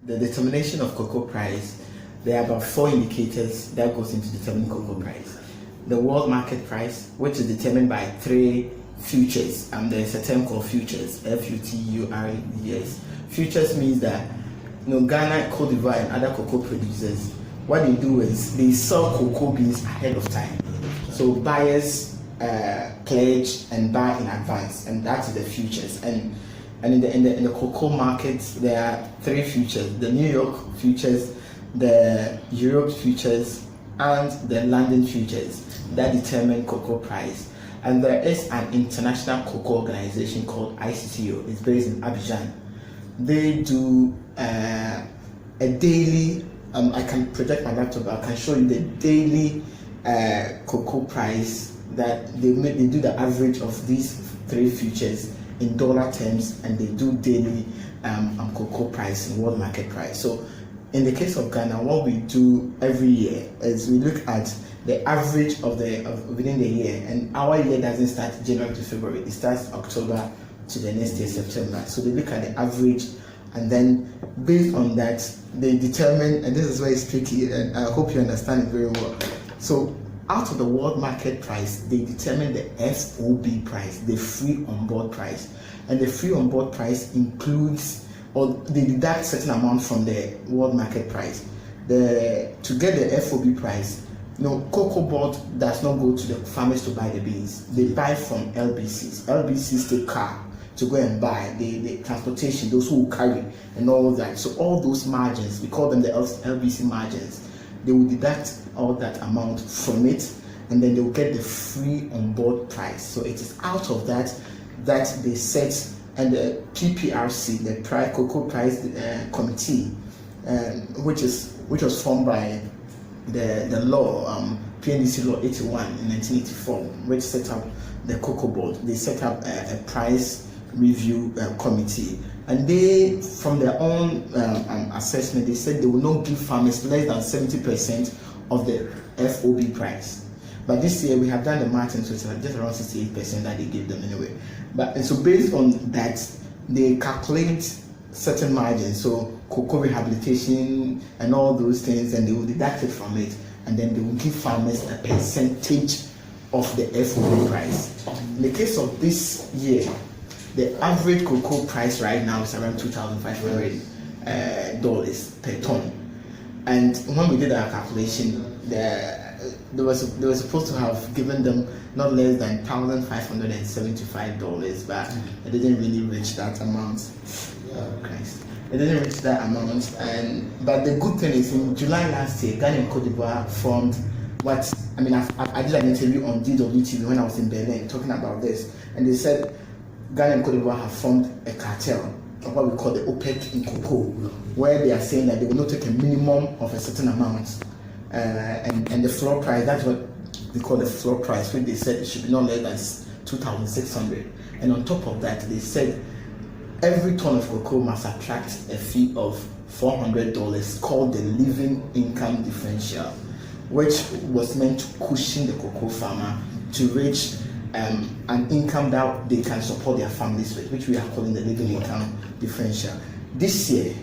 the determination of cocoa price, there are about 4 indicators that goes into determining cocoa price. The world market price, which is determined by 3 futures. There's a term called futures, F-U-T-U-R-E-S. Futures means that Ghana, Cote d'Ivoire, and other cocoa producers, what they do is they sell cocoa beans ahead of time. So buyers pledge and buy in advance, and that's the futures. And in the cocoa markets, there are 3 futures: the New York futures, the Europe futures, and the London futures that determine cocoa price. And there is an international cocoa organization called ICCO. It's based in Abidjan. They do a daily. I can project my laptop. I can show you the daily cocoa price that they do the average of these 3 futures in dollar terms, and they do daily cocoa price and world market price. So in the case of Ghana, what we do every year is we look at the average of within the year, and our year doesn't start January to February. It starts October to the next year, September. So they look at the average, and then based on that, they determine, and this is where it's tricky, and I hope you understand it very well. So out of the world market price, they determine the FOB price, the free on board price. And the free on board price includes, or they deduct certain amount from the world market price. To get the FOB price, cocoa board does not go to the farmers to buy the beans. They buy from LBCs. LBCs take car to go and buy the transportation, those who will carry and all that. So all those margins, we call them the LBC margins, they will deduct all that amount from it, and then they will get the free on board price. So it is out of that they set, and the PPRC, the Cocoa Price Committee, which was formed by the law, PNDC Law 81 in 1984, which set up the Cocoa Board. They set up a price review committee, and they, from their own assessment, they said they will not give farmers less than 70% of the FOB price. But this year we have done the math, and so it's just around 68% that they give them anyway. And so based on that, they calculate certain margins, so cocoa rehabilitation and all those things, and they will deduct it from it, and then they will give farmers a percentage of the FOB price. In the case of this year, the average cocoa price right now is around $2,500 per ton. And when we did our calculation, they were supposed to have given them not less than $1,575, but it didn't really reach that amount. It didn't reach that amount. But the good thing is, in July last year, Ghana and Cote d'Ivoire formed I did an interview on DWTV when I was in Berlin talking about this, and they said Ghana and Cote d'Ivoire have formed a cartel, of what we call the OPEC in cocoa, where they are saying that they will not take a minimum of a certain amount, and the floor price, that's what they call the floor price, which they said it should be not less than 2,600. And on top of that, they said every ton of cocoa must attract a fee of $400 called the living income differential, which was meant to cushion the cocoa farmer to reach an income that they can support their families with, which we are calling the living income differential. This year,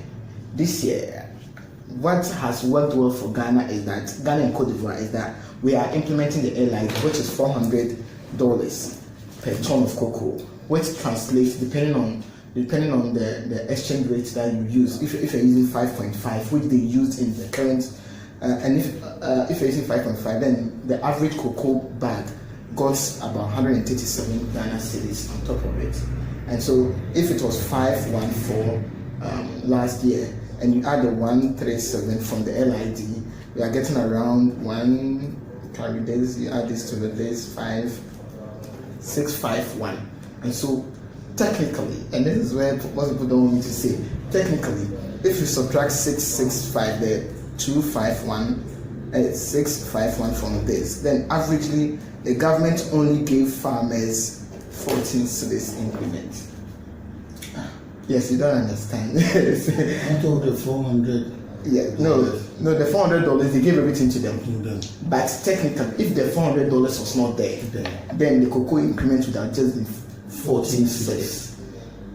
what has worked well for Ghana is that Ghana and Cote d'Ivoire is that we are implementing the airline, which is $400 per ton of cocoa, which translates depending on the exchange rate that you use. If you're using 5.5, which they use in the current, and if you're using 5.5, then the average cocoa bag got about 137 Ghana cedis on top of it. And so if it was 514 last year, and you add the 137 from the LID, we are getting around carry days, you add this to the days, 651. And so technically, and this is where most people don't want me to say, technically, if you subtract 665, the 651 from this, then averagely the government only gave farmers 14 cedis increment. Yes, you don't understand. Out of the 400. Yeah, no, the $400 they gave everything to them. But technically, if the $400 was not there, then the cocoa increment would have just been 14 cedis.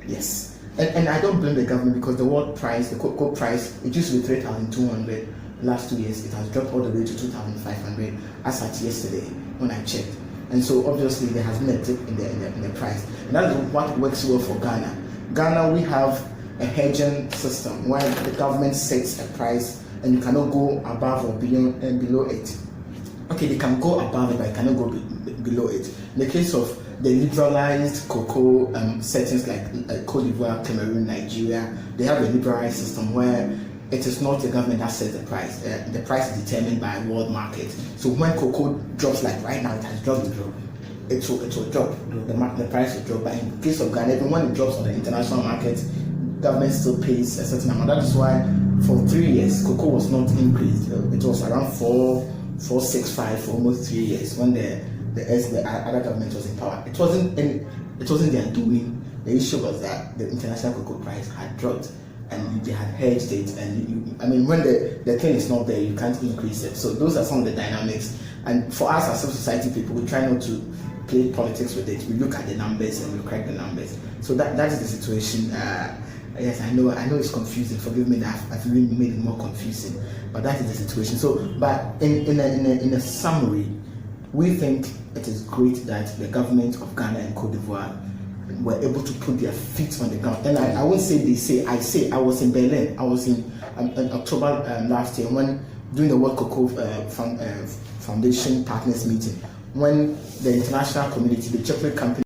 Yes, And I don't blame the government, because the world price, the cocoa price, it used to be 3,200 last 2 years. It has dropped all the way to 2,500 as at yesterday when I checked. And so obviously there has been a dip in the price. And that is what works well for Ghana. Ghana, we have a hedging system where the government sets a price and you cannot go above or below it. Okay, they can go above it, but you cannot go below it. In the case of the liberalized cocoa settings like Cote d'Ivoire, Cameroon, Nigeria, they have a liberalized system where it is not the government that sets the price. The price is determined by world market. So when cocoa drops, like right now, it has dropped. It will drop. The price will drop. But in the case of Ghana, even when it drops on the international market, government still pays a certain amount. That is why for 3 years, cocoa was not increased. It was around 465 for almost 3 years when the other government was in power. It wasn't their doing. The issue was that the international cocoa price had dropped and they had hedged it. And when the thing is not there, you can't increase it. So those are some of the dynamics. And for us as civil society people, we try not to play politics with it. We look at the numbers and we correct the numbers. So that is the situation. Yes, I know it's confusing. Forgive me that I've really made it more confusing, but that is the situation. So, but in a summary, we think it is great that the government of Ghana and Cote d'Ivoire were able to put their feet on the ground. And I won't say they say, I was in Berlin. I was in October last year when during the World Cocoa Foundation Partners meeting, when the international community, the chocolate company